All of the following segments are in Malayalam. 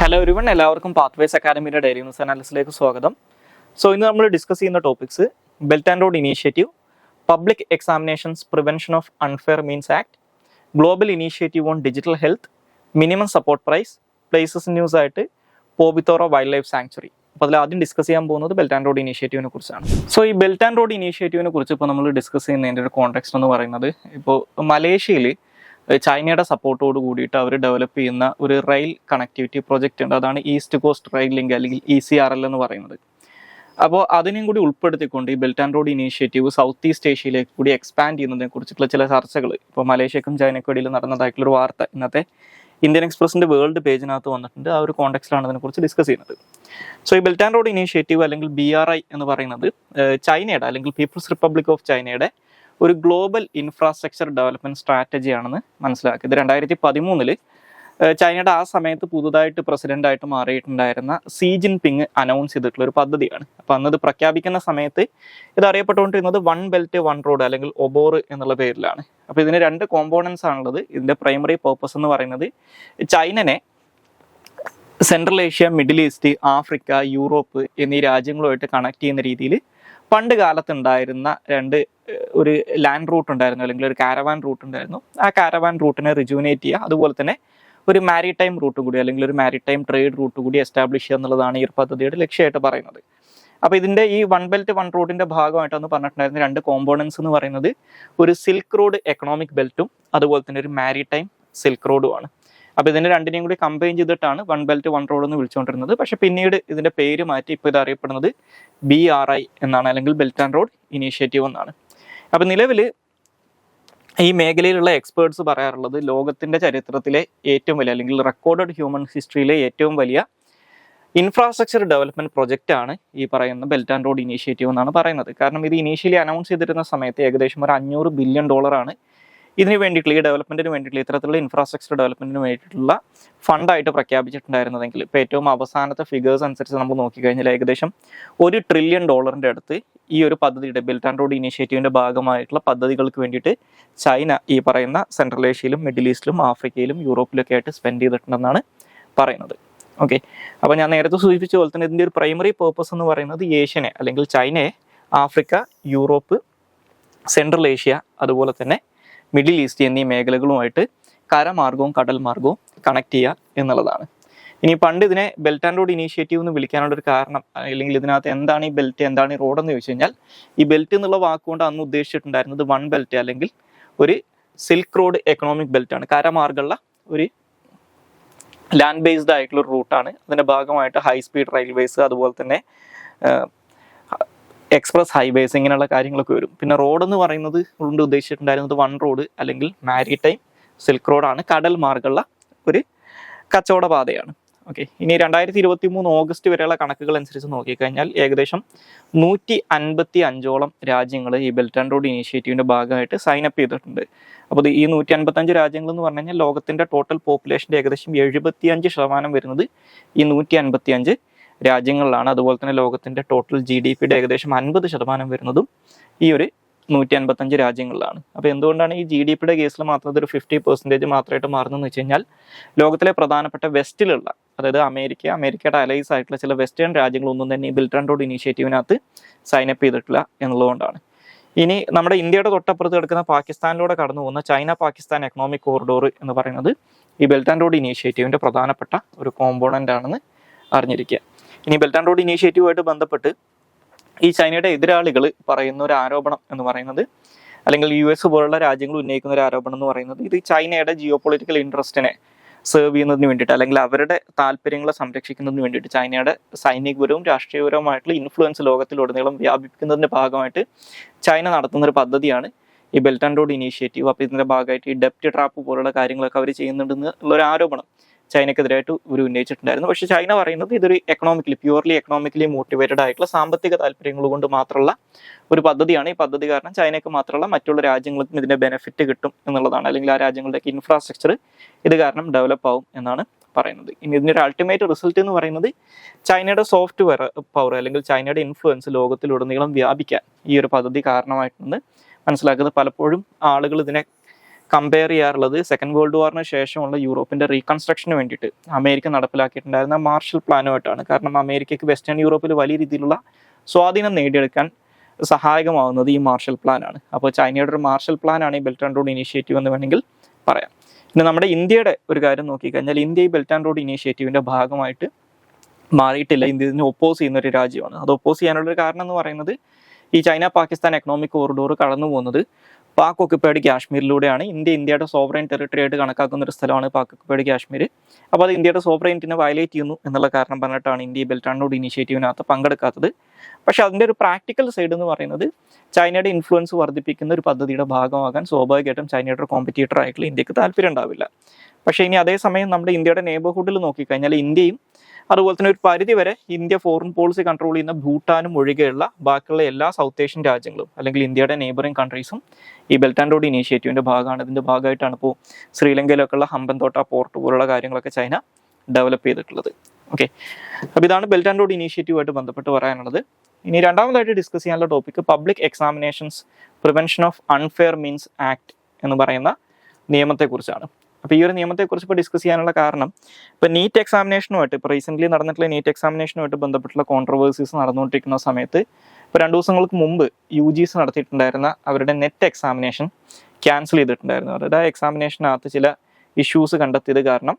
ഹലോ എവരിവൺ, എല്ലാവർക്കും പാത്വേസ് അക്കാഡമിയുടെ ഡെയിലി ന്യൂസ് അനാലിസിലേക്ക് സ്വാഗതം. ഇന്ന് നമ്മൾ ഡിസ്കസ് ചെയ്യുന്ന topics Belt and Road Initiative, Public Examinations Prevention of Unfair Means Act, Global Initiative on Digital Health, minimum support price, places news ആയിട്ട് പോബിത്തോറ വൈൽഡ് ലൈഫ് സാങ്ച്വറി. അപ്പോൾ അതിൽ ആദ്യം ഡിസ്കസ് ചെയ്യാൻ പോകുന്നത് ബെൽറ്റ് ആൻഡ് റോഡ് ഇനീഷ്യേറ്റീവിനെ കുറിച്ചാണ്. ഈ ബെൽറ്റ് ആൻഡ് റോഡ് ഇനീഷ്യേറ്റീവിനെ കുറിച്ച് ഇപ്പോൾ നമ്മൾ ഡിസ്കസ് ചെയ്യുന്നതിൻ്റെ ഒരു കോണ്ടെക്സ്റ്റ് എന്ന് പറയുന്നത്, ഇപ്പോൾ മലേഷ്യയിൽ ചൈനയുടെ സപ്പോർട്ടോട് കൂടിയിട്ട് അവർ ഡെവലപ്പ് ചെയ്യുന്ന ഒരു റെയിൽ കണക്ടിവിറ്റി പ്രൊജക്റ്റ് ഉണ്ട്. അതാണ് ഈസ്റ്റ് കോസ്റ്റ് റെയിൽ ലിങ്ക് അല്ലെങ്കിൽ ECRL എന്ന് പറയുന്നത്. അപ്പോൾ അതിനെയും കൂടി ഉൾപ്പെടുത്തിക്കൊണ്ട് ഈ Belt and Road Initiative South East ഏഷ്യയിലേക്ക് കൂടി എക്സ്പാൻഡ് ചെയ്യുന്നതിനെ കുറിച്ചിട്ടുള്ള ചില ചർച്ചകൾ ഇപ്പോൾ മലേഷ്യക്കും ചൈനയ്ക്കും ഇടയിൽ നടന്നതായിട്ടുള്ളൊരു വാർത്ത ഇന്നത്തെ ഇന്ത്യൻ എക്സ്പ്രസിൻ്റെ വേൾഡ് പേജിനകത്ത് വന്നിട്ടുണ്ട്. ആ ഒരു കോണ്ടെക്സ്റ്റിലാണ് അതിനെക്കുറിച്ച് ഡിസ്കസ് ചെയ്യുന്നത്. ഈ ബെൽറ്റ് ആൻഡ് റോഡ് ഇനീഷ്യേറ്റീവ് അല്ലെങ്കിൽ BRI എന്ന് പറയുന്നത് ചൈനയുടെ അല്ലെങ്കിൽ പീപ്പിൾസ് റിപ്പബ്ലിക് ഓഫ് ചൈനയുടെ ഒരു ഗ്ലോബൽ ഇൻഫ്രാസ്ട്രക്ചർ ഡെവലപ്മെന്റ് സ്ട്രാറ്റജി ആണെന്ന് മനസ്സിലാക്കി. ഇത് 2013 ചൈനയുടെ ആ സമയത്ത് പുതുതായിട്ട് പ്രസിഡന്റായിട്ട് മാറിയിട്ടുണ്ടായിരുന്ന സി ജിൻപിങ് അനൗൺസ് ചെയ്തിട്ടുള്ള ഒരു പദ്ധതിയാണ്. അപ്പോൾ അന്ന് ഇത് പ്രഖ്യാപിക്കുന്ന സമയത്ത് ഇത് അറിയപ്പെട്ടുകൊണ്ടിരുന്നത് വൺ ബെൽറ്റ് വൺ റോഡ് അല്ലെങ്കിൽ ഒബോർ എന്നുള്ള പേരിലാണ്. അപ്പോൾ ഇതിന് രണ്ട് കോമ്പോണൻസ് ആണുള്ളത്. ഇതിന്റെ പ്രൈമറി പർപ്പസ് എന്ന് പറയുന്നത് ചൈനനെ Central Asia, Middle East, Africa, Europe എന്നീ രാജ്യങ്ങളുമായിട്ട് കണക്ട് ചെയ്യുന്ന രീതിയിൽ പണ്ട് കാലത്തുണ്ടായിരുന്ന ഒരു ലാൻഡ് റൂട്ട് ഉണ്ടായിരുന്നു, അല്ലെങ്കിൽ ഒരു കാരവാൻ റൂട്ട് ഉണ്ടായിരുന്നു. ആ കാരവാൻ റൂട്ടിനെ റിജുവിനേറ്റ് ചെയ്യുക, അതുപോലെ തന്നെ ഒരു മാരിടൈം റൂട്ട് കൂടി അല്ലെങ്കിൽ ഒരു മാരിടൈം ട്രേഡ് റൂട്ട് കൂടി എസ്റ്റാബ്ലിഷ് ചെയ്യുക എന്നുള്ളതാണ് ഈ ഒരു പദ്ധതിയുടെ ലക്ഷ്യമായിട്ട് പറയുന്നത്. അപ്പോൾ ഇതിന്റെ ഈ വൺ ബെൽറ്റ് വൺ റോഡിന്റെ ഭാഗമായിട്ടൊന്ന് പറഞ്ഞിട്ടുണ്ടായിരുന്ന രണ്ട് കോമ്പോണൻസ് എന്ന് പറയുന്നത് ഒരു സിൽക്ക് റോഡ് എക്കണോമിക് ബെൽറ്റും അതുപോലെ തന്നെ ഒരു മാരിടൈം സിൽക്ക് റോഡുമാണ്. അപ്പോൾ ഇതിന്റെ രണ്ടിനെയും കൂടി കമ്പൈൻ ചെയ്തിട്ടാണ് വൺ ബെൽറ്റ് വൺ റോഡ് എന്ന് വിളിച്ചുകൊണ്ടിരുന്നത്. പക്ഷെ പിന്നീട് ഇതിന്റെ പേര് മാറ്റി ഇപ്പോൾ ഇത് അറിയപ്പെടുന്നത് BRI എന്നാണ്, അല്ലെങ്കിൽ ബെൽറ്റ് ആൻഡ് റോഡ് ഇനീഷ്യേറ്റീവ് എന്നാണ്. അപ്പം നിലവിൽ ഈ മേഖലയിലുള്ള എക്സ്പേർട്സ് പറയാറുള്ളത് ലോകത്തിന്റെ ചരിത്രത്തിലെ ഏറ്റവും വലിയ അല്ലെങ്കിൽ റെക്കോർഡഡ് ഹ്യൂമൻ ഹിസ്റ്ററിയിലെ ഏറ്റവും വലിയ ഇൻഫ്രാസ്ട്രക്ചർ ഡെവലപ്മെന്റ് പ്രൊജക്റ്റ് ആണ് ഈ പറയുന്ന ബെൽറ്റ് ആൻഡ് റോഡ് ഇനീഷ്യേറ്റീവ് എന്നാണ് പറയുന്നത്. കാരണം ഇത് ഇനീഷ്യലി അനൗൺസ് ചെയ്തിരുന്ന സമയത്ത് ഏകദേശം ഒരു $500 ബില്യൺ ഇതിന് വേണ്ടിയിട്ടുള്ള ഈ ഡെവലപ്മെന്റിന് വേണ്ടിയിട്ടുള്ള ഇത്തരത്തിലുള്ള ഇൻഫ്രാസ്ട്രക്ചർ ഡെവലപ്മെന്റിന് വേണ്ടിയിട്ടുള്ള ഫണ്ടായിട്ട് പ്രഖ്യാപിച്ചിട്ടുണ്ടായിരുന്നതെങ്കിൽ ഇപ്പോൾ ഏറ്റവും അവസാനത്തെ ഫിഗേഴ്സ് അനുസരിച്ച് നമുക്ക് നോക്കിക്കഴിഞ്ഞാൽ ഏകദേശം $1 ട്രില്യൺ അടുത്ത് ഈ ഒരു പദ്ധതിയുടെ ബെൽറ്റ് ആൻഡ് റോഡ് ഇനീഷ്യേറ്റീവിന്റെ ഭാഗമായിട്ടുള്ള പദ്ധതികൾക്ക് വേണ്ടിയിട്ട് ചൈന ഈ പറയുന്ന സെൻട്രൽ ഏഷ്യയിലും മിഡിൽ ഈസ്റ്റിലും ആഫ്രിക്കയിലും യൂറോപ്പിലൊക്കെ ആയിട്ട് സ്പെൻഡ് ചെയ്തിട്ടുണ്ടെന്നാണ് പറയുന്നത്. ഓക്കെ, അപ്പോൾ ഞാൻ നേരത്തെ സൂചിപ്പിച്ച പോലെ തന്നെ ഇതിൻ്റെ ഒരു പ്രൈമറി പേർപ്പസ് എന്ന് പറയുന്നത് ഏഷ്യനെ അല്ലെങ്കിൽ ചൈനയെ ആഫ്രിക്ക, യൂറോപ്പ്, സെൻട്രൽ ഏഷ്യ, അതുപോലെ തന്നെ മിഡിൽ ഈസ്റ്റ് എന്നീ മേഖലകളുമായിട്ട് കരമാർഗവും കടൽ മാർഗവും കണക്ട് ചെയ്യുക എന്നുള്ളതാണ്. ഇനി പണ്ട് ഇതിനെ ബെൽറ്റ് ആൻഡ് റോഡ് ഇനീഷ്യേറ്റീവ് എന്ന് വിളിക്കാനുള്ള ഒരു കാരണം, അല്ലെങ്കിൽ ഇതിനകത്ത് എന്താണ് ഈ ബെൽറ്റ്, എന്താണ് ഈ റോഡ് എന്ന് ചോദിച്ചു കഴിഞ്ഞാൽ, ഈ ബെൽറ്റ് എന്നുള്ള വാക്കുകൊണ്ട് അന്ന് ഉദ്ദേശിച്ചിട്ടുണ്ടായിരുന്നത് വൺ ബെൽറ്റ് അല്ലെങ്കിൽ ഒരു സിൽക്ക് റോഡ് എക്കണോമിക് ബെൽറ്റ് ആണ്. കരമാർഗമുള്ള ഒരു ലാൻഡ് ബേസ്ഡ് ആയിട്ടുള്ള ഒരു റൂട്ടാണ്. അതിന്റെ ഭാഗമായിട്ട് ഹൈ സ്പീഡ് റെയിൽവേസ്, അതുപോലെ തന്നെ എക്സ്പ്രസ് ഹൈവേസ്, ഇങ്ങനെയുള്ള കാര്യങ്ങളൊക്കെ വരും. പിന്നെ റോഡ് എന്ന് പറയുന്നത് കൊണ്ട് ഉദ്ദേശിച്ചിട്ടുണ്ടായിരുന്നത് വൺ റോഡ് അല്ലെങ്കിൽ മാരിടൈം സിൽക്ക് റോഡാണ്, കടൽ മാർഗമുള്ള ഒരു കച്ചവട പാതയാണ്. ഓക്കെ, ഇനി 2023 ഓഗസ്റ്റ് വരെയുള്ള കണക്കുകൾ അനുസരിച്ച് നോക്കിക്കഴിഞ്ഞാൽ ഏകദേശം 155ഓളം രാജ്യങ്ങൾ ഈ ബെൽറ്റ് ആൻഡ് റോഡ് ഇനീഷ്യേറ്റീവിന്റെ ഭാഗമായിട്ട് സൈൻ അപ്പ് ചെയ്തിട്ടുണ്ട്. അപ്പോൾ ഈ 155 രാജ്യങ്ങൾ എന്ന് പറഞ്ഞു കഴിഞ്ഞാൽ ലോകത്തിന്റെ ടോട്ടൽ പോപ്പുലേഷന്റെ ഏകദേശം 75% വരുന്നത് ഈ 155 രാജ്യങ്ങളിലാണ്. അതുപോലെ തന്നെ ലോകത്തിന്റെ ടോട്ടൽ GDPയുടെ ഏകദേശം 50% വരുന്നതും ഈ ഒരു 155 രാജ്യങ്ങളിലാണ്. അപ്പോൾ എന്തുകൊണ്ടാണ് ഈ GDPയുടെ കേസിൽ മാത്രം ഇതൊരു 50% മാത്രമായിട്ട് മാറുന്നതെന്ന് വെച്ച് കഴിഞ്ഞാൽ ലോകത്തിലെ പ്രധാനപ്പെട്ട വെസ്റ്റിലുള്ള, അതായത് അമേരിക്കയുടെ അലൈസ് ആയിട്ടുള്ള ചില വെസ്റ്റേൺ രാജ്യങ്ങളൊന്നും തന്നെ ഈ ബെൽറ്റ് ആൻഡ് റോഡ് ഇനീഷ്യേറ്റീവിനകത്ത് സൈൻ അപ്പ് ചെയ്തിട്ടില്ല എന്നുള്ളതുകൊണ്ടാണ്. ഇനി നമ്മുടെ ഇന്ത്യയുടെ തൊട്ടപ്പുറത്ത് കിടക്കുന്ന പാകിസ്ഥാനിലൂടെ കടന്നു പോകുന്ന ചൈന പാകിസ്ഥാൻ എക്കണോമിക് കോറിഡോർ എന്ന് പറയുന്നത് ഈ ബെൽറ്റ് ആൻഡ് റോഡ് ഇനീഷ്യേറ്റീവിന്റെ പ്രധാനപ്പെട്ട ഒരു കോമ്പോണന്റ് ആണെന്ന് അറിഞ്ഞിരിക്കുക. ഇനി ബെൽറ്റ് ആൻഡ് റോഡ് ഇനീഷ്യേറ്റീവുമായിട്ട് ബന്ധപ്പെട്ട് ഈ ചൈനയുടെ എതിരാളികൾ പറയുന്ന ഒരു ആരോപണം എന്ന് പറയുന്നത്, അല്ലെങ്കിൽ US പോലുള്ള രാജ്യങ്ങൾ ഉന്നയിക്കുന്ന ഒരു ആരോപണം എന്ന് പറയുന്നത്, ഇത് ചൈനയുടെ ജിയോ പൊളിറ്റിക്കൽ ഇൻട്രസ്റ്റിനെ സെർവ് ചെയ്യുന്നതിന് വേണ്ടിയിട്ട് അല്ലെങ്കിൽ അവരുടെ താല്പര്യങ്ങളെ സംരക്ഷിക്കുന്നതിന് വേണ്ടിയിട്ട് ചൈനയുടെ സൈനികപരവും രാഷ്ട്രീയപരവുമായിട്ടുള്ള ഇൻഫ്ലുവൻസ് ലോകത്തിലുടനീളം വ്യാപിപ്പിക്കുന്നതിന്റെ ഭാഗമായിട്ട് ചൈന നടത്തുന്ന ഒരു പദ്ധതിയാണ് ഈ ബെൽറ്റ് ആൻഡ് റോഡ് ഇനീഷ്യേറ്റീവ്. അപ്പോൾ ഇതിന്റെ ഭാഗമായിട്ട് ഈ ഡെപ്റ്റ് ട്രാപ്പ് പോലുള്ള കാര്യങ്ങളൊക്കെ അവർ ചെയ്യുന്നുണ്ടെന്നുള്ള ആരോപണം ചൈനക്കെതിരായിട്ട് ഇവർ ഉന്നയിച്ചിട്ടുണ്ടായിരുന്നു. പക്ഷേ ചൈന പറയുന്നത് ഇതൊരു പ്യൂർലി എക്കണോമിക്കലി മോട്ടിവേറ്റഡ് ആയിട്ടുള്ള സാമ്പത്തിക താല്പര്യങ്ങൾ കൊണ്ട് മാത്രമുള്ള ഒരു പദ്ധതിയാണ്. ഈ പദ്ധതി കാരണം ചൈനയ്ക്ക് മാത്രമല്ല മറ്റുള്ള രാജ്യങ്ങൾക്കും ഇതിന്റെ ബെനിഫിറ്റ് കിട്ടും എന്നുള്ളതാണ്, അല്ലെങ്കിൽ ആ രാജ്യങ്ങളുടെയൊക്കെ ഇൻഫ്രാസ്ട്രക്ചർ ഇത് കാരണം ഡെവലപ്പ് ആവും എന്നാണ് പറയുന്നത്. ഇനി ഇതിന്റെ ഒരു അൾട്ടിമേറ്റ് റിസൾട്ട് എന്ന് പറയുന്നത് ചൈനയുടെ സോഫ്റ്റ് പവർ അല്ലെങ്കിൽ ചൈനയുടെ ഇൻഫ്ലുവൻസ് ലോകത്തിലുടനീളം വ്യാപിക്കാൻ ഈ ഒരു പദ്ധതി കാരണമായിട്ടെന്ന് മനസ്സിലാക്കുന്നത്. പലപ്പോഴും ആളുകൾ ഇതിനെ കമ്പയർ ചെയ്യാറുള്ളത് സെക്കൻഡ് വേൾഡ് വാറിന് ശേഷമുള്ള യൂറോപ്പിൻ്റെ റീകൺസ്ട്രക്ഷന് വേണ്ടിയിട്ട് അമേരിക്ക നടപ്പിലാക്കിയിട്ടുണ്ടായിരുന്ന മാർഷൽ പ്ലാനുമായിട്ടാണ്. കാരണം അമേരിക്കയ്ക്ക് വെസ്റ്റേൺ യൂറോപ്പിൽ വലിയ രീതിയിലുള്ള സ്വാധീനം നേടിയെടുക്കാൻ സഹായകമാവുന്നത് ഈ മാർഷൽ പ്ലാനാണ്. അപ്പോൾ ചൈനയുടെ ഒരു മാർഷൽ പ്ലാനാണ് ഈ ബെൽറ്റ് ആൻഡ് റോഡ് ഇനീഷ്യേറ്റീവ് എന്ന് വേണമെങ്കിൽ പറയാം. പിന്നെ നമ്മുടെ ഇന്ത്യയുടെ ഒരു കാര്യം നോക്കിക്കഴിഞ്ഞാൽ ഇന്ത്യ ഈ ബെൽറ്റ് ആൻഡ് റോഡ് ഇനീഷ്യേറ്റീവിൻ്റെ ഭാഗമായിട്ട് മാറിയിട്ടില്ല. ഇന്ത്യ ഇതിനെ ഒപ്പോസ് ചെയ്യുന്ന ഒരു രാജ്യമാണ്. അത് ഒപ്പോസ് ചെയ്യാനുള്ളൊരു കാരണം എന്ന് പറയുന്നത് ഈ ചൈന പാകിസ്ഥാൻ എക്കണോമിക് കോറിഡോർ കടന്നു പോകുന്നത് പാക് ഒക്കുപ്പൈഡ് കാശ്മീരിലൂടെയാണ്. ഇന്ത്യയുടെ സോവറൈൻ ടെറിട്ടറി ആയിട്ട് കണക്കാക്കുന്ന ഒരു സ്ഥലമാണ് പാക് ഒക്കുപ്പൈഡ് കാശ്മീർ. അപ്പോൾ അത് ഇന്ത്യയുടെ സോവറൈനിറ്റിനെ വയലേറ്റ് ചെയ്യുന്നു എന്നുള്ള കാരണം പറഞ്ഞിട്ടാണ് ഇന്ത്യ ബെൽറ്റ് ആൻഡ് റോഡ് ഇനീഷ്യേറ്റീവിനകത്ത് പങ്കെടുക്കാത്തത്. പക്ഷെ അതിൻ്റെ ഒരു പ്രാക്ടിക്കൽ സൈഡ് എന്ന് പറയുന്നത് ചൈനയുടെ ഇൻഫ്ലുവൻസ് വർദ്ധിപ്പിക്കുന്ന ഒരു പദ്ധതിയുടെ ഭാഗമാകാൻ സ്വാഭാവികമായിട്ടും ചൈനയുടെ ഒരു കോമ്പറ്റീറ്റർ ആയിട്ടുള്ള ഇന്ത്യക്ക് താല്പര്യം ഉണ്ടാവില്ല. പക്ഷേ ഇനി അതേസമയം നമ്മുടെ ഇന്ത്യയുടെ നെയ്ബർഹുഡിൽ നോക്കിക്കഴിഞ്ഞാൽ ഇന്ത്യയും അതുപോലെ തന്നെ ഒരു പരിധി വരെ ഇന്ത്യ ഫോറിൻ പോളിസി കൺട്രോൾ ചെയ്യുന്ന ഭൂട്ടാനും ഒഴികെയുള്ള ബാക്കിയുള്ള എല്ലാ സൗത്ത് ഏഷ്യൻ രാജ്യങ്ങളും അല്ലെങ്കിൽ ഇന്ത്യയുടെ നെയ്ബറിംഗ് കൺട്രീസും ഈ ബെൽറ്റ് ആൻഡ് റോഡ് ഇനീഷ്യേറ്റീവിൻ്റെ ഭാഗമാണ്. ഇതിൻ്റെ ഭാഗമായിട്ടാണ് ഇപ്പോൾ ശ്രീലങ്കയിലൊക്കെയുള്ള ഹമ്പൻതോട്ട പോർട്ട് പോലുള്ള കാര്യങ്ങളൊക്കെ ചൈന ഡെവലപ്പ് ചെയ്തിട്ടുള്ളത്. ഓക്കെ, അപ്പോൾ ഇതാണ് ബെൽറ്റ് ആൻഡ് റോഡ് ഇനീഷ്യേറ്റീവുമായിട്ട് ബന്ധപ്പെട്ട് പറയാനുള്ളത്. ഇനി രണ്ടാമതായിട്ട് ഡിസ്കസ് ചെയ്യാനുള്ള topic public Examinations Prevention of Unfair Means act എന്ന് പറയുന്ന നിയമത്തെക്കുറിച്ചാണ്. അപ്പോൾ ഈ ഒരു നിയമത്തെക്കുറിച്ച് ഇപ്പോൾ ഡിസ്കസ് ചെയ്യാനുള്ള കാരണം ഇപ്പോൾ നീറ്റ് എക്സാമിനേഷനുമായിട്ട് ഇപ്പോൾ റീസെൻ്റ്ലി നടന്നിട്ടുള്ള നീറ്റ് എക്സാമിനേഷനുമായിട്ട് ബന്ധപ്പെട്ടുള്ള കോൺട്രവേഴ്സീസ് നടന്നുകൊണ്ടിരിക്കുന്ന സമയത്ത് ഇപ്പോൾ 2 ദിവസങ്ങൾക്ക് മുമ്പ് UGC നടത്തിയിട്ടുണ്ടായിരുന്ന അവരുടെ നെറ്റ് എക്സാമിനേഷൻ ക്യാൻസൽ ചെയ്തിട്ടുണ്ടായിരുന്നു. അവരുടെ ആ എക്സാമിനേഷനകത്ത് ചില ഇഷ്യൂസ് കണ്ടെത്തിയത് കാരണം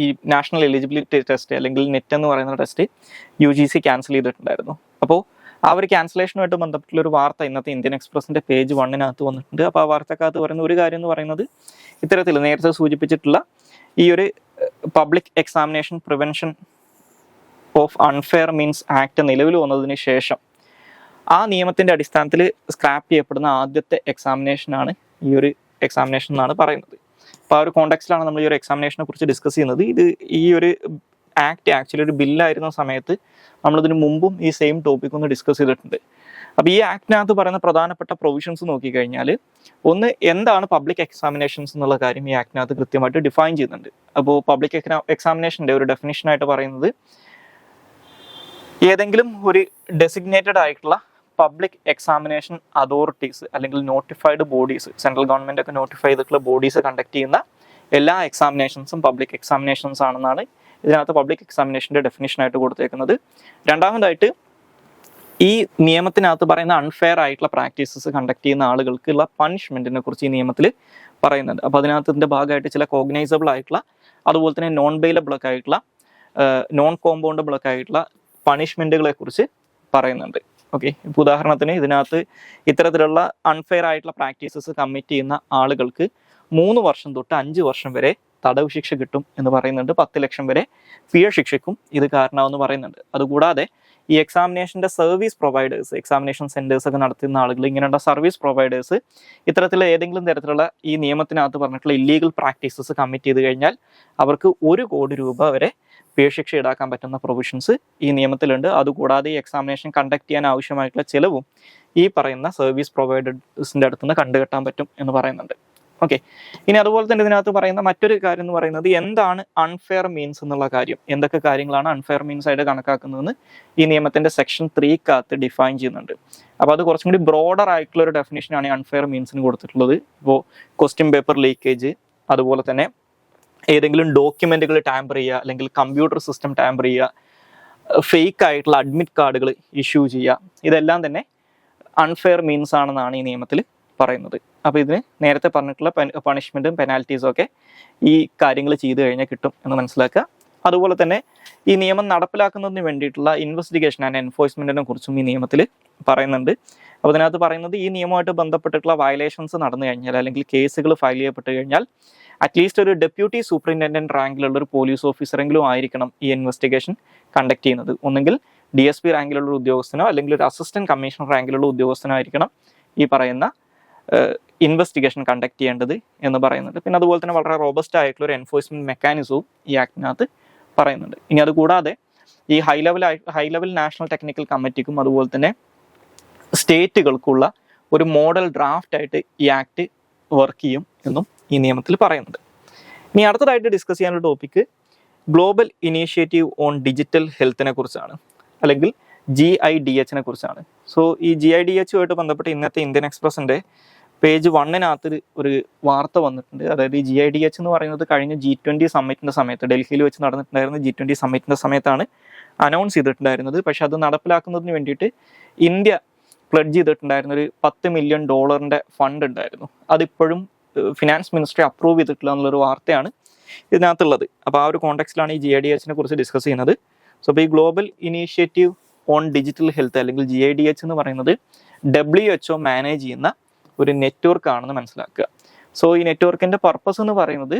ഈ നാഷണൽ എലിജിബിലിറ്റി ടെസ്റ്റ് അല്ലെങ്കിൽ നെറ്റ് എന്ന് പറയുന്ന ടെസ്റ്റ് UGC ക്യാൻസൽ ചെയ്തിട്ടുണ്ടായിരുന്നു. അപ്പോൾ ആ ഒരു ക്യാൻസലേഷനുമായിട്ട് ബന്ധപ്പെട്ടുള്ള ഒരു വാർത്ത ഇന്നത്തെ ഇന്ത്യൻ എക്സ്പ്രസിൻ്റെ പേജ് 1 വന്നിട്ടുണ്ട്. അപ്പോൾ ആ വാർത്തക്കകത്ത് പറയുന്ന ഒരു കാര്യം എന്ന് പറയുന്നത് ഇത്തരത്തിൽ നേരത്തെ സൂചിപ്പിച്ചിട്ടുള്ള ഈ ഒരു public examination prevention of Unfair Means act നിലവിൽ വന്നതിന് ശേഷം ആ നിയമത്തിൻ്റെ അടിസ്ഥാനത്തിൽ സ്ക്രാപ്പ് ചെയ്യപ്പെടുന്ന ആദ്യത്തെ എക്സാമിനേഷനാണ് ഈ ഒരു എക്സാമിനേഷൻ എന്നാണ് പറയുന്നത്. അപ്പോൾ ആ ഒരു കോണ്ടെക്സ്റ്റിലാണ് നമ്മൾ ഈ ഒരു എക്സാമിനേഷനെ കുറിച്ച് ഡിസ്കസ് ചെയ്യുന്നത്. ഈ ഒരു ആക്ട് ആക്ച്വലി ഒരു ബില്ലായിരുന്ന സമയത്ത് നമ്മളിതിന് മുമ്പും ഈ സെയിം ടോപ്പിക് ഒന്ന് ഡിസ്കസ് ചെയ്തിട്ടുണ്ട്. അപ്പോൾ ഈ ആക്ടിനകത്ത് പറയുന്ന പ്രധാനപ്പെട്ട പ്രൊവിഷൻസ് നോക്കിക്കഴിഞ്ഞാൽ ഒന്ന് എന്താണ് പബ്ലിക് എക്സാമിനേഷൻസ് എന്നുള്ള കാര്യം ഈ ആക്ടിനകത്ത് കൃത്യമായിട്ട് ഡിഫൈൻ ചെയ്യുന്നുണ്ട്. അപ്പോൾ പബ്ലിക് എക്സാമിനേഷൻ്റെ ഒരു ഡെഫിനിഷനായിട്ട് പറയുന്നത് ഏതെങ്കിലും ഒരു ഡെസിഗ്നേറ്റഡ് ആയിട്ടുള്ള പബ്ലിക് എക്സാമിനേഷൻ അതോറിറ്റീസ് അല്ലെങ്കിൽ നോട്ടിഫൈഡ് ബോഡീസ്, സെൻട്രൽ ഗവൺമെൻറ് ഒക്കെ നോട്ടിഫൈ ചെയ്തിട്ടുള്ള ബോഡീസ് കണ്ടക്ട് ചെയ്യുന്ന എല്ലാ എക്സാമിനേഷൻസും പബ്ലിക് എക്സാമിനേഷൻസ് ആണെന്നാണ് ഇതിനകത്ത് പബ്ലിക് എക്സാമിനേഷൻ്റെ ഡെഫിനിഷനായിട്ട് കൊടുത്തേക്കുന്നത്. രണ്ടാമതായിട്ട് ഈ നിയമത്തിനകത്ത് പറയുന്ന അൺഫെയർ ആയിട്ടുള്ള പ്രാക്ടീസസ് കണ്ടക്ട് ചെയ്യുന്ന ആളുകൾക്കുള്ള പണിഷ്മെൻറ്റിനെ കുറിച്ച് ഈ നിയമത്തിൽ പറയുന്നുണ്ട്. അപ്പോൾ അതിനകത്ത് ഇതിൻ്റെ ഭാഗമായിട്ട് ചില കോഗ്നൈസബിൾ ആയിട്ടുള്ള അതുപോലെ തന്നെ നോൺ ബെയിലബിൾ ഒക്കെ ആയിട്ടുള്ള നോൺ കോമ്പൗണ്ടബിൾ ഒക്കെ ആയിട്ടുള്ള പണിഷ്മെൻറ്റുകളെ കുറിച്ച് പറയുന്നുണ്ട്. ഓക്കെ, ഇപ്പോൾ ഉദാഹരണത്തിന് ഇതിനകത്ത് ഇത്തരത്തിലുള്ള അൺഫെയർ ആയിട്ടുള്ള പ്രാക്ടീസസ് കമ്മിറ്റ് ചെയ്യുന്ന ആളുകൾക്ക് 3 വർഷം തൊട്ട് 5 വർഷം വരെ തടവ് ശിക്ഷ കിട്ടും എന്ന് പറയുന്നുണ്ട്. 10 ലക്ഷം വരെ പിഴ ശിക്ഷയ്ക്കും ഇത് കാരണമാവെന്ന് പറയുന്നുണ്ട്. അതുകൂടാതെ ഈ എക്സാമിനേഷൻ്റെ സർവീസ് പ്രൊവൈഡേഴ്സ്, എക്സാമിനേഷൻ സെൻറ്റേഴ്സ് ഒക്കെ നടത്തുന്ന ആളുകൾ, ഇങ്ങനെയുള്ള സർവീസ് പ്രൊവൈഡേഴ്സ് ഇത്തരത്തിലുള്ള ഏതെങ്കിലും തരത്തിലുള്ള ഈ നിയമത്തിനകത്ത് പറഞ്ഞിട്ടുള്ള ഇല്ലീഗൽ പ്രാക്ടീസസ് കമ്മിറ്റ് ചെയ്ത് കഴിഞ്ഞാൽ അവർക്ക് 1 കോടി രൂപ വരെ പിഴ ശിക്ഷ ഈടാക്കാൻ പറ്റുന്ന പ്രൊവിഷൻസ് ഈ നിയമത്തിലുണ്ട്. അതുകൂടാതെ ഈ എക്സാമിനേഷൻ കണ്ടക്ട് ചെയ്യാൻ ആവശ്യമായിട്ടുള്ള ചിലവും ഈ പറയുന്ന സർവീസ് പ്രൊവൈഡേഴ്സിൻ്റെ അടുത്തുനിന്ന് കണ്ടുകെട്ടാൻ പറ്റും എന്ന് പറയുന്നുണ്ട്. ഓക്കെ, ഇനി അതുപോലെ തന്നെ ഇതിനകത്ത് പറയുന്ന മറ്റൊരു കാര്യം എന്ന് പറയുന്നത് എന്താണ് അൺഫെയർ മീൻസ് എന്നുള്ള കാര്യം, എന്തൊക്കെ കാര്യങ്ങളാണ് അൺഫെയർ മീൻസ് ആയിട്ട് കണക്കാക്കുന്നതെന്ന് ഈ നിയമത്തിൻ്റെ സെക്ഷൻ 3 ഡിഫൈൻ ചെയ്യുന്നുണ്ട്. അപ്പോൾ അത് കുറച്ചും കൂടി ബ്രോഡർ ആയിട്ടുള്ള ഒരു ഡെഫിനേഷനാണ് ഈ അൺഫെയർ മീൻസിന് കൊടുത്തിട്ടുള്ളത്. ഇപ്പോൾ ക്വസ്റ്റ്യൻ പേപ്പർ ലീക്കേജ്, അതുപോലെ തന്നെ ഏതെങ്കിലും ഡോക്യുമെൻറ്റുകൾ ടാമ്പർ ചെയ്യുക അല്ലെങ്കിൽ കമ്പ്യൂട്ടർ സിസ്റ്റം ടാമ്പർ ചെയ്യുക, ഫേക്ക് ആയിട്ടുള്ള അഡ്മിറ്റ് കാർഡുകൾ ഇഷ്യൂ ചെയ്യുക, ഇതെല്ലാം തന്നെ അൺഫെയർ മീൻസ് ആണെന്നാണ് ഈ നിയമത്തിൽ പറയുന്നത്. അപ്പോൾ ഇതിന് നേരത്തെ പറഞ്ഞിട്ടുള്ള പണിഷ്മെൻറ്റും പെനാൽറ്റീസും ഒക്കെ ഈ കാര്യങ്ങൾ ചെയ്തു കഴിഞ്ഞാൽ കിട്ടും എന്ന് മനസ്സിലാക്കുക. അതുപോലെ തന്നെ ഈ നിയമം നടപ്പിലാക്കുന്നതിന് വേണ്ടിയിട്ടുള്ള ഇൻവെസ്റ്റിഗേഷൻ ആൻഡ് എൻഫോഴ്സ്മെൻറ്റിനെ കുറിച്ചും ഈ നിയമത്തിൽ പറയുന്നുണ്ട്. അപ്പോൾ അതിനകത്ത് പറയുന്നത് ഈ നിയമമായിട്ട് ബന്ധപ്പെട്ടിട്ടുള്ള വയലേഷൻസ് നടന്നു കഴിഞ്ഞാൽ അല്ലെങ്കിൽ കേസുകൾ ഫയൽ ചെയ്യപ്പെട്ട് കഴിഞ്ഞാൽ അറ്റ്ലീസ്റ്റ് ഒരു ഡെപ്യൂട്ടി സൂപ്രിൻറ്റൻഡൻറ്റ് റാങ്കിലുള്ള ഒരു പോലീസ് ഓഫീസറെങ്കിലും ആയിരിക്കണം ഈ ഇൻവെസ്റ്റിഗേഷൻ കണ്ടക്ട് ചെയ്യുന്നത്. ഒന്നെങ്കിൽ DSP റാങ്കിലുള്ള ഒരു ഉദ്യോഗസ്ഥനോ അല്ലെങ്കിൽ ഒരു അസിസ്റ്റന്റ് കമ്മീഷണർ റാങ്കിലുള്ള ഉദ്യോഗസ്ഥനോ ആയിരിക്കണം ഈ പറയുന്ന ഇൻവെസ്റ്റിഗേഷൻ കണ്ടക്ട് ചെയ്യേണ്ടത് എന്ന് പറയുന്നുണ്ട്. പിന്നെ അതുപോലെ തന്നെ വളരെ റോബസ്റ്റ് ആയിട്ടുള്ള ഒരു എൻഫോഴ്സ്മെന്റ് മെക്കാനിസവും ഈ ആക്ടിനകത്ത് പറയുന്നുണ്ട്. ഇനി അതുകൂടാതെ ഈ ഹൈ ലെവൽ നാഷണൽ ടെക്നിക്കൽ കമ്മിറ്റിക്കും അതുപോലെ തന്നെ സ്റ്റേറ്റുകൾക്കുള്ള ഒരു മോഡൽ ഡ്രാഫ്റ്റ് ആയിട്ട് ഈ ആക്ട് വർക്ക് ചെയ്യും എന്നും ഈ നിയമത്തിൽ പറയുന്നുണ്ട്. ഇനി അടുത്തതായിട്ട് ഡിസ്കസ് ചെയ്യാനുള്ള topic Global Initiative on Digital ഹെൽത്തിനെ കുറിച്ചാണ്, അല്ലെങ്കിൽ GIDH കുറിച്ചാണ്. സോ ഈ GIDH ആയിട്ട് ബന്ധപ്പെട്ട് ഇന്നത്തെ ഇന്ത്യൻ എക്സ്പ്രസിൻ്റെ പേജ് 1 ഒരു വാർത്ത വന്നിട്ടുണ്ട്. അതായത് ഈ GIDH എന്ന് പറയുന്നത് കഴിഞ്ഞ G20 സമ്മിറ്റിൻ്റെ സമയത്ത് ഡൽഹിയിൽ വെച്ച് നടന്നിട്ടുണ്ടായിരുന്ന G20 സമ്മിറ്റിൻ്റെ സമയത്താണ് അനൗൺസ് ചെയ്തിട്ടുണ്ടായിരുന്നത്. പക്ഷെ അത് നടപ്പിലാക്കുന്നതിന് വേണ്ടിയിട്ട് ഇന്ത്യ പ്ലഡ്ജ് ചെയ്തിട്ടുണ്ടായിരുന്ന ഒരു $10 മില്യൺ ഫണ്ട് ഉണ്ടായിരുന്നു. അതിപ്പോഴും ഫിനാൻസ് മിനിസ്ട്രി അപ്രൂവ് ചെയ്തിട്ടില്ല എന്നുള്ളൊരു വാർത്തയാണ് ഇതിനകത്തുള്ളത്. അപ്പോൾ ആ ഒരു കോണ്ടെക്സ്റ്റിലാണ് ഈ GIDH കുറിച്ച് ഡിസ്കസ് ചെയ്യുന്നത്. സോ അപ്പോൾ ഈ global Initiative on Digital health അല്ലെങ്കിൽ GIDH എന്ന് പറയുന്നത് WHO മാനേജ് ചെയ്യുന്ന ഒരു നെറ്റ്വർക്ക് ആണെന്ന് മനസ്സിലാക്കുക. സോ ഈ നെറ്റ്വർക്കിൻ്റെ പർപ്പസ് എന്ന് പറയുന്നത്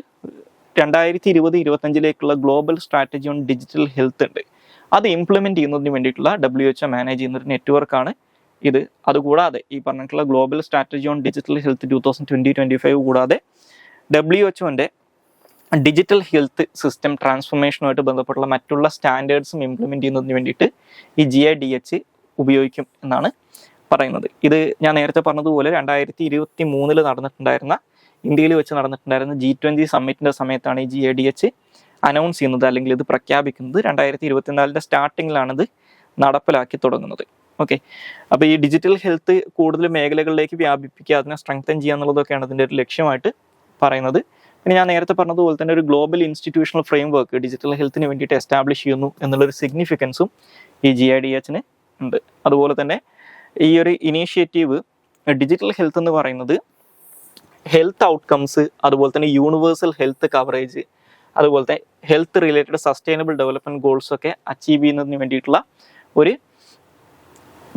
2020-2025 global strategy on Digital health ഉണ്ട്, അത് ഇംപ്ലിമെൻറ്റ് ചെയ്യുന്നതിന് വേണ്ടിയിട്ടുള്ള WHO മാനേജ് ചെയ്യുന്ന ഒരു നെറ്റ്വർക്കാണ് ഇത്. അതുകൂടാതെ ഈ പറഞ്ഞിട്ടുള്ള global strategy on Digital health 2020-2025 കൂടാതെ WHO ഡിജിറ്റൽ ഹെൽത്ത് സിസ്റ്റം ട്രാൻസ്ഫോർമേഷനുമായിട്ട് ബന്ധപ്പെട്ടുള്ള മറ്റുള്ള സ്റ്റാൻഡേർഡ്സും ഇംപ്ലിമെൻറ്റ് ചെയ്യുന്നതിന് വേണ്ടിയിട്ട് ഈ GIDH ഉപയോഗിക്കും എന്നാണ് പറയുന്നത്. ഇത് ഞാൻ നേരത്തെ പറഞ്ഞതുപോലെ 2023 നടന്നിട്ടുണ്ടായിരുന്ന ഇന്ത്യയിൽ വെച്ച് നടന്നിട്ടുണ്ടായിരുന്ന G20 സമ്മിറ്റിൻ്റെ സമയത്താണ് ഈ GIDH അനൗൺസ് ചെയ്യുന്നത് അല്ലെങ്കിൽ ഇത് പ്രഖ്യാപിക്കുന്നത്. 2024 സ്റ്റാർട്ടിങ്ങിലാണിത് നടപ്പിലാക്കി തുടങ്ങുന്നത്. ഓക്കെ, അപ്പോൾ ഈ ഡിജിറ്റൽ ഹെൽത്ത് കൂടുതൽ മേഖലകളിലേക്ക് വ്യാപിപ്പിക്കുക, അതിനെ സ്ട്രെങ്തൻ ചെയ്യുക എന്നുള്ളതൊക്കെയാണ് അതിൻ്റെ ഒരു ലക്ഷ്യമായിട്ട് പറയുന്നത്. പിന്നെ ഞാൻ നേരത്തെ പറഞ്ഞതുപോലെ തന്നെ ഒരു ഗ്ലോബൽ ഇൻസ്റ്റിറ്റ്യൂഷണൽ ഫ്രെയിംവർക്ക് ഡിജിറ്റൽ ഹെൽത്തിന് വേണ്ടിയിട്ട് എസ്റ്റാബ്ലിഷ് ചെയ്യുന്നു എന്നുള്ളൊരു സിഗ്നിഫിക്കൻസും ഈ GIDH ഉണ്ട്. അതുപോലെ തന്നെ ഈ ഒരു ഇനീഷ്യേറ്റീവ് ഡിജിറ്റൽ ഹെൽത്ത് എന്ന് പറയുന്നത് ഹെൽത്ത് ഔട്ട്കംസ്, അതുപോലെ തന്നെ യൂണിവേഴ്സൽ ഹെൽത്ത് കവറേജ്, അതുപോലത്തെ health related sustainable development goals ഒക്കെ അച്ചീവ് ചെയ്യുന്നതിന് വേണ്ടിയിട്ടുള്ള ഒരു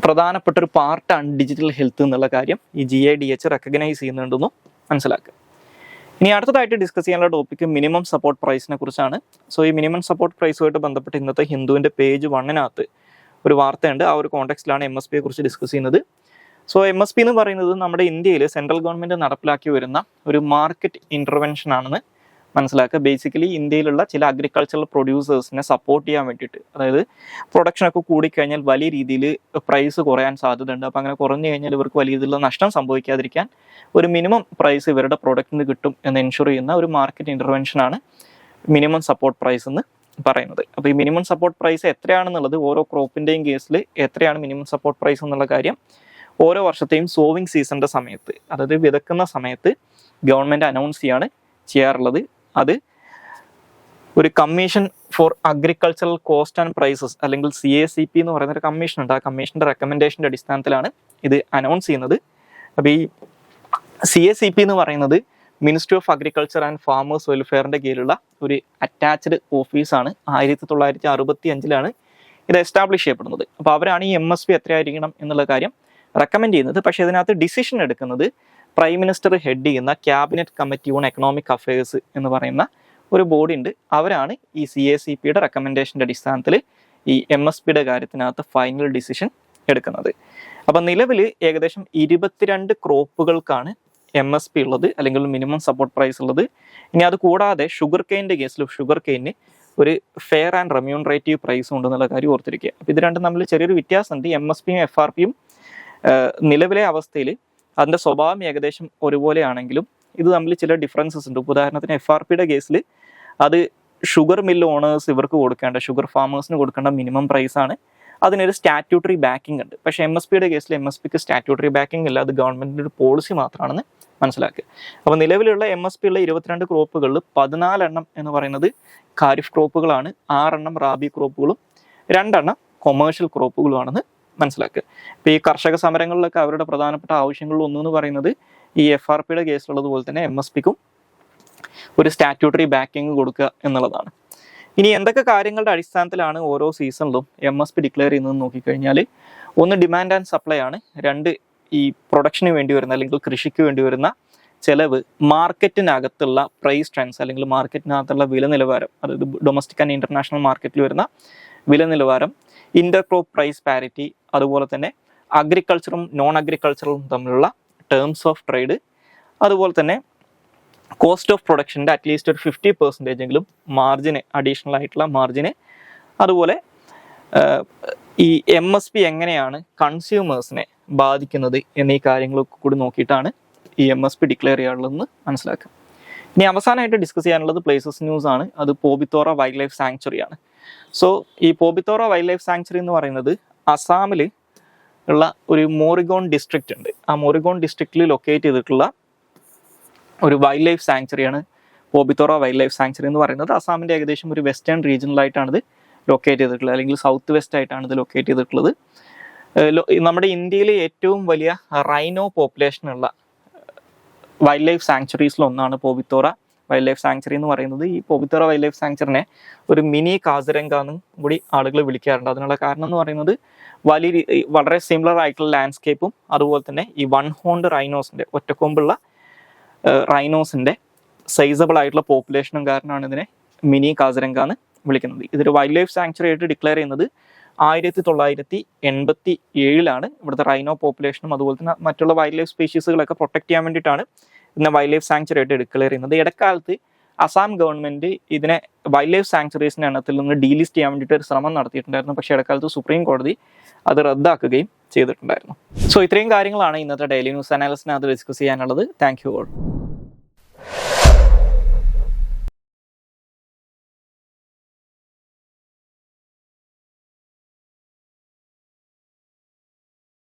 പ്രധാനപ്പെട്ട ഒരു പാർട്ടാണ് ഡിജിറ്റൽ ഹെൽത്ത് എന്നുള്ള കാര്യം ഈ GIDH റെക്കഗ്നൈസ് ചെയ്യുന്നുണ്ടെന്നും മനസ്സിലാക്കുക. ഇനി അടുത്തതായിട്ട് ഡിസ്കസ് ചെയ്യാനുള്ള ടോപ്പിക്ക് മിനിമം സപ്പോർട്ട് പ്രൈസിനെ കുറിച്ചാണ്. സോ ഈ മിനിമം സപ്പോർട്ട് പ്രൈസുമായിട്ട് ബന്ധപ്പെട്ട് ഇന്നത്തെ ഹിന്ദുവിൻ്റെ പേജ് 1 ഒരു വാർത്തയുണ്ട്. ആ ഒരു കോണ്ടെക്സ്റ്റിലാണ് MSPയെ കുറിച്ച് ഡിസ്കസ് ചെയ്യുന്നത്. സോ MSP എന്ന് പറയുന്നത് നമ്മുടെ ഇന്ത്യയിൽ സെൻട്രൽ ഗവൺമെൻറ് നടപ്പിലാക്കി വരുന്ന ഒരു മാർക്കറ്റ് ഇൻ്റർവെൻഷൻ ആണെന്ന് മനസ്സിലാക്കുക. ബേസിക്കലി ഇന്ത്യയിലുള്ള ചില അഗ്രികൾച്ചറൽ പ്രൊഡ്യൂസേഴ്സിനെ സപ്പോർട്ട് ചെയ്യാൻ വേണ്ടിയിട്ട്, അതായത് പ്രൊഡക്ഷനൊക്കെ കൂടിക്കഴിഞ്ഞാൽ വലിയ രീതിയിൽ പ്രൈസ് കുറയാൻ സാധ്യതയുണ്ട്. അപ്പോൾ അങ്ങനെ കുറഞ്ഞു കഴിഞ്ഞാൽ ഇവർക്ക് വലിയ രീതിയിലുള്ള നഷ്ടം സംഭവിക്കാതിരിക്കാൻ ഒരു മിനിമം പ്രൈസ് ഇവരുടെ പ്രൊഡക്റ്റിന് കിട്ടും എന്ന് എൻഷുർ ചെയ്യുന്ന ഒരു മാർക്കറ്റ് ഇൻ്റർവെൻഷനാണ് മിനിമം സപ്പോർട്ട് പ്രൈസ് എന്ന് പറയുന്നത്. അപ്പോൾ ഈ മിനിമം സപ്പോർട്ട് പ്രൈസ് എത്രയാണെന്നുള്ളത് ഓരോ ക്രോപ്പിൻ്റെയും കേസിൽ എത്രയാണ് മിനിമം സപ്പോർട്ട് പ്രൈസ് എന്നുള്ള കാര്യം ഓരോ വർഷത്തെയും സോവിങ് സീസണിൻ്റെ സമയത്ത്, അതായത് വിതക്കുന്ന സമയത്ത് ഗവൺമെൻറ് അനൗൺസ് ചെയ്യാറുള്ളത്. അത് ഒരു Commission for Agricultural Cost and Prices അല്ലെങ്കിൽ CACP എന്ന് പറയുന്ന ഒരു കമ്മീഷൻ ഉണ്ട്. ആ കമ്മീഷൻ്റെ റെക്കമെൻഡേഷൻ്റെ അടിസ്ഥാനത്തിലാണ് ഇത് അനൗൺസ് ചെയ്യുന്നത്. അപ്പോൾ ഈ CACP എന്ന് പറയുന്നത് Ministry of Agriculture and Farmers വെൽഫെയറിൻ്റെ കീഴിലുള്ള ഒരു അറ്റാച്ച്ഡ് ഓഫീസാണ്. 1965 ഇത് എസ്റ്റാബ്ലിഷ് ചെയ്യപ്പെടുന്നത്. അപ്പോൾ അവരാണ് ഈ MSP എത്രയായിരിക്കണം എന്നുള്ള കാര്യം റെക്കമെൻഡ് ചെയ്യുന്നത്. പക്ഷേ ഇതിനകത്ത് ഡിസിഷൻ എടുക്കുന്നത് പ്രൈം മിനിസ്റ്റർ ഹെഡ് ചെയ്യുന്ന cabinet committee on economic affairs എന്ന് പറയുന്ന ഒരു ബോഡി ഉണ്ട്. അവരാണ് ഈ CACPയുടെ റെക്കമെൻഡേഷൻ്റെ അടിസ്ഥാനത്തിൽ ഈ MSPയുടെ കാര്യത്തിനകത്ത് ഫൈനൽ ഡിസിഷൻ എടുക്കുന്നത്. അപ്പം നിലവിൽ ഏകദേശം 22 ക്രോപ്പുകൾക്കാണ് MSP ഉള്ളത് അല്ലെങ്കിൽ മിനിമം സപ്പോർട്ട് പ്രൈസ് ഉള്ളത്. ഇനി അത് കൂടാതെ ഷുഗർ കെയിൻ്റെ കേസിൽ ഷുഗർ കെയിന് ഒരു ഫെയർ ആൻഡ് റെമ്യൂണറേറ്റീവ് പ്രൈസും ഉണ്ടെന്നുള്ള കാര്യം ഓർത്തിരിക്കുക. അപ്പോൾ ഇത് രണ്ടും തമ്മിൽ ചെറിയൊരു വ്യത്യാസമുണ്ട്. MSPയും FRPയും നിലവിലെ അവസ്ഥയിൽ അതിൻ്റെ സ്വഭാവം ഏകദേശം ഒരുപോലെയാണെങ്കിലും ഇത് തമ്മിൽ ചില ഡിഫറൻസസ് ഉണ്ട്. ഉദാഹരണത്തിന് FRPയുടെ കേസിൽ അത് ഷുഗർ മില്ല് ഓണേഴ്സ് ഇവർക്ക് കൊടുക്കേണ്ട, ഷുഗർ ഫാമേഴ്സിന് കൊടുക്കേണ്ട മിനിമം പ്രൈസാണ്. അതിനൊരു സ്റ്റാറ്റ്യൂട്ടറി ബാക്കിംഗ് ഉണ്ട്. പക്ഷേ MSPയുടെ കേസിൽ MSPക്ക് സ്റ്റാറ്റ്യൂട്ടറി ബാക്കിംഗ് ഇല്ല, അത് ഗവൺമെൻറ്റിൻ്റെ ഒരു പോളിസി മാത്രമാണെന്ന് മനസ്സിലാക്കുക. അപ്പോൾ നിലവിലുള്ള MSP ഉള്ള 22 ക്രോപ്പുകളിൽ 14 എന്ന് പറയുന്നത് ഖാരിഫ് ക്രോപ്പുകളാണ്, 6 റാബി ക്രോപ്പുകളും 2 കൊമേഴ്ഷ്യൽ ക്രോപ്പുകളുമാണെന്ന് മനസ്സിലാക്കുക. ഇപ്പോൾ ഈ കർഷക സമരങ്ങളിലൊക്കെ അവരുടെ പ്രധാനപ്പെട്ട ആവശ്യങ്ങളിൽ ഒന്നെന്ന് പറയുന്നത് ഈ FRPയുടെ കേസിലുള്ളതുപോലെ തന്നെ MSPക്കും ഒരു സ്റ്റാറ്റ്യൂട്ടറി ബാക്കിംഗ് കൊടുക്കുക എന്നുള്ളതാണ്. ഇനി എന്തൊക്കെ കാര്യങ്ങളുടെ അടിസ്ഥാനത്തിലാണ് ഓരോ സീസണിലും MSP ഡിക്ലെയർ ചെയ്യുന്നതെന്ന് നോക്കിക്കഴിഞ്ഞാൽ, ഒന്ന് ഡിമാൻഡ് ആൻഡ് സപ്ലൈ ആണ്. 2 ഈ പ്രൊഡക്ഷന് വേണ്ടി വരുന്ന അല്ലെങ്കിൽ കൃഷിക്ക് വേണ്ടി വരുന്ന ചിലവ്, മാർക്കറ്റിനകത്തുള്ള പ്രൈസ് ട്രെൻഡ്സ് അല്ലെങ്കിൽ മാർക്കറ്റിനകത്തുള്ള വില നിലവാരം, അതായത് ഡൊമസ്റ്റിക് ആൻഡ് ഇൻ്റർനാഷണൽ മാർക്കറ്റിൽ വരുന്ന വില നിലവാരം, ഇന്റർ ക്രോപ്പ് പ്രൈസ് പാരിറ്റി, അതുപോലെ തന്നെ അഗ്രികൾച്ചറും നോൺ അഗ്രികൾച്ചറും തമ്മിലുള്ള ടേംസ് ഓഫ് ട്രേഡ്, അതുപോലെ തന്നെ കോസ്റ്റ് ഓഫ് പ്രൊഡക്ഷൻ്റെ അറ്റ്ലീസ്റ്റ് ഒരു 50% മാർജിന്, അഡീഷണൽ ആയിട്ടുള്ള മാർജിന്, അതുപോലെ ഈ MSP എങ്ങനെയാണ് കൺസ്യൂമേഴ്സിനെ ബാധിക്കുന്നത് എന്നീ കാര്യങ്ങളൊക്കെ കൂടി നോക്കിയിട്ടാണ് ഈ MSP ഡിക്ലെയർ ചെയ്യാനുള്ളതെന്ന് മനസ്സിലാക്കുക. ഇനി അവസാനമായിട്ട് ഡിസ്കസ് ചെയ്യാനുള്ളത് പ്ലേസസ് ന്യൂസ് ആണ്. അത് പോബിത്തോറ വൈൽഡ് ലൈഫ് സാങ്ച്വറി ആണ്. സോ ഈ പോബിത്തോറ വൈൽഡ് ലൈഫ് സാങ്ച്വറി എന്ന് പറയുന്നത് അസാമിൽ ഉള്ള ഒരു മോറിഗോൺ ഡിസ്ട്രിക്റ്റ് ഉണ്ട്. ആ മോറിഗോൺ ഡിസ്ട്രിക്റ്റിൽ ലൊക്കേറ്റ് ചെയ്തിട്ടുള്ള ഒരു വൈൽഡ് ലൈഫ് സാങ്ച്വറിയാണ് പോബിത്തോറ വൈൽഡ് ലൈഫ് സാങ്ച്വറി എന്ന് പറയുന്നത്. അസാമിൻ്റെ ഏകദേശം ഒരു വെസ്റ്റേൺ റീജിയനിലായിട്ടാണ് ഇത് ലൊക്കേറ്റ് ചെയ്തിട്ടുള്ളത്, അല്ലെങ്കിൽ സൗത്ത് വെസ്റ്റ് ആയിട്ടാണ് ഇത് ലൊക്കേറ്റ് ചെയ്തിട്ടുള്ളത്. നമ്മുടെ ഇന്ത്യയിലെ ഏറ്റവും വലിയ റൈനോ പോപ്പുലേഷനുള്ള വൈൽഡ് ലൈഫ് സാങ്ച്വറീസിലൊന്നാണ് പോബിത്തോറ വൈൽഡ് ലൈഫ് സാങ്ച്വറി എന്ന് പറയുന്നത്. ഈ പോബിത്തോറ വൈൽഡ് ലൈഫ് സാങ്ച്വറിനെ ഒരു മിനി കാസിരംഗ എന്നും കൂടി ആളുകൾ വിളിക്കാറുണ്ട്. അതിനുള്ള കാരണം എന്ന് പറയുന്നത് വളരെ സിമിലർ ആയിട്ടുള്ള ലാൻഡ്സ്കേപ്പും അതുപോലെ തന്നെ ഈ വൺ ഹോൺഡ് റൈനോസിൻ്റെ ഒറ്റക്കൊമ്പുള്ള റൈനോസിൻ്റെ സൈസബിൾ ആയിട്ടുള്ള പോപ്പുലേഷനും കാരണമാണ് ഇതിനെ മിനി കാസിരംഗ എന്ന് വിളിക്കുന്നത്. ഇതൊരു വൈൽഡ് ലൈഫ് സാങ്ച്വറി ആയിട്ട് ഡിക്ലെയർ ചെയ്യുന്നത് 1987 ഇവിടുത്തെ റൈനോ പോപ്പുലേഷനും അതുപോലെ തന്നെ മറ്റുള്ള വൈൽഡ് ലൈഫ് സ്പീഷീസുകളൊക്കെ പ്രൊട്ടക്ട് ചെയ്യാൻ വേണ്ടിയിട്ടാണ് ഇതിനെ വൈൽഡ് ലൈഫ് സാങ്ച്വറി ആയിട്ട് ഡിക്ലെയർ ചെയ്യുന്നത്. ഇടക്കാലത്ത് അസാം ഗവൺമെന്റ് ഇതിനെ വൈൽഡ് ലൈഫ് സാങ്ച്വറീസിന്റെ എണ്ണത്തിൽ നിന്ന് ഡീലിസ്റ്റ് ചെയ്യാൻ വേണ്ടിയിട്ട് ഒരു ശ്രമം നടത്തിയിട്ടുണ്ടായിരുന്നു. പക്ഷേ ഇടക്കാലത്ത് സുപ്രീം കോടതി അത് റദ്ദാക്കുകയും ചെയ്തിട്ടുണ്ടായിരുന്നു. സോ ഇത്രയും കാര്യങ്ങളാണ് ഇന്നത്തെ ഡെയിലി ന്യൂസ് അനാലിസിനകത്ത് ഡിസ്കസ് ചെയ്യാനുള്ളത്. Thank you all.